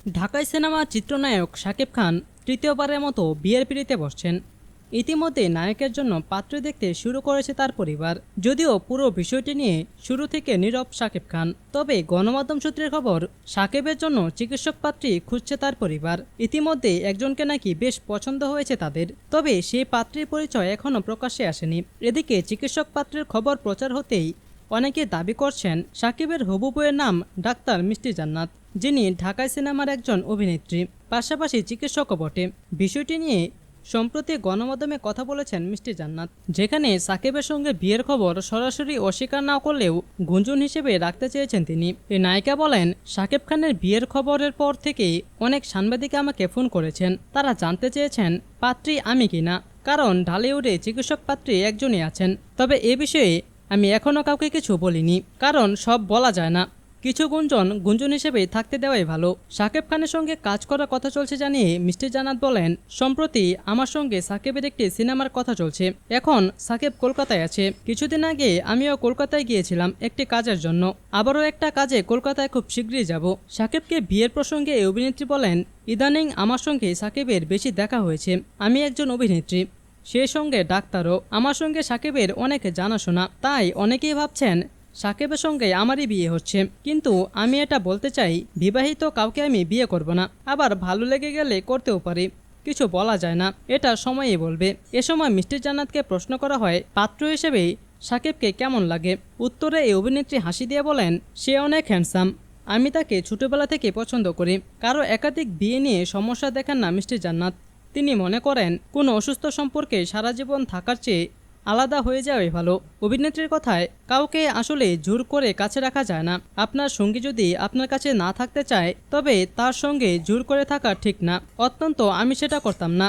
ঢাকাই সিনেমা চিত্রনায়ক শাকিব খান তৃতীয়বারের মতো বিয়ের পিঁড়িতে বসছেন। ইতিমধ্যে নায়কের জন্য পাত্র দেখতে শুরু করেছে তার পরিবার। যদিও পুরো বিষয়টি নিয়ে শুরু থেকে নীরব শাকিব খান, তবে গণমাধ্যম সূত্রের খবর শাকিবের জন্য চিকিৎসক পাত্রী খুঁজছে তার পরিবার। ইতিমধ্যে একজনকে নাকি বেশ পছন্দ হয়েছে তাদের, তবে সেই পাত্রীর পরিচয় এখনও প্রকাশ্যে আসেনি। এদিকে চিকিৎসক পাত্রের খবর প্রচার হতেই অনেকে দাবি করছেন শাকিবের হবু বউয়ের নাম ডাক্তার মিষ্টি জান্নাত, যিনি ঢাকাই সিনেমার একজন অভিনেত্রী, পাশাপাশি চিকিৎসকও বটে। বিষয়টি নিয়ে সম্প্রতি গণমাধ্যমে কথা বলেছেন মিষ্টি জান্নাত, যেখানে সাকিবের সঙ্গে বিয়ের খবর সরাসরি অস্বীকার না করলেও গুঞ্জন হিসেবে রাখতে চেয়েছেন তিনি। এই নায়িকা বলেন, শাকিব খানের বিয়ের খবরের পর থেকেই অনেক সাংবাদিক আমাকে ফোন করেছেন। তারা জানতে চেয়েছেন পাত্রী আমি কিনা, কারণ ঢালিউডে চিকিৎসক পাত্রী একজনই আছেন। তবে এ বিষয়ে আমি এখনও কাউকে কিছু বলিনি, কারণ সব বলা যায় না। কিছু গুঞ্জন হিসেবেই থাকতে দেওয়াই ভালো। শাকিব খানের সঙ্গে কাজ করার কথা চলছে জানিয়ে মিষ্টি জান্নাত বলেন, সম্প্রতি আমার সঙ্গে সাকিবের একটি সিনেমার কথা চলছে। এখন সাকিব কলকাতায় আছে। কিছুদিন আগে আমিও কলকাতায় গিয়েছিলাম একটি কাজের জন্য। আবারও একটা কাজে কলকাতায় খুব শীঘ্রই যাব। শাকিবকে বিয়ের প্রসঙ্গে এই অভিনেত্রী বলেন, ইদানিং আমার সঙ্গে সাকিবের বেশি দেখা হয়েছে। আমি একজন অভিনেত্রী, সেই সঙ্গে ডাক্তারও। আমার সঙ্গে সাকিবের অনেক জানাশোনা, তাই অনেকেই ভাবছেন সাকিবের সঙ্গে আমারই বিয়ে হচ্ছে। কিন্তু আমি এটা বলতে চাই, বিবাহিত কাউকে আমি বিয়ে করব না। আবার ভালো লেগে গেলে করতেও পারি, কিছু বলা যায় না, এটা সময়ই বলবে। এ সময় মিষ্টি জান্নাতকে প্রশ্ন করা হয় পাত্র হিসেবে সাকিবকে কেমন লাগে। উত্তরে এই অভিনেত্রী হাসি দিয়ে বলেন, সে অনেক হ্যান্ডসাম। আমি তাকে ছোটবেলা থেকে পছন্দ করি। কারো একাধিক বিয়ে নিয়ে সমস্যা দেখান না মিষ্টি জান্নাত। তিনি মনে করেন, কোনো অসুস্থ সম্পর্কে সারা জীবন থাকার চেয়ে আলাদা হয়ে যাওয়াই ভালো। অভিনেত্রীর কথায়, কাউকে আসলে জোর করে কাছে রাখা যায় না। আপনার সঙ্গী যদি আপনার কাছে না থাকতে চায়, তবে তার সঙ্গে জোর করে থাকা ঠিক না। অত্যন্ত আমি সেটা করতাম না।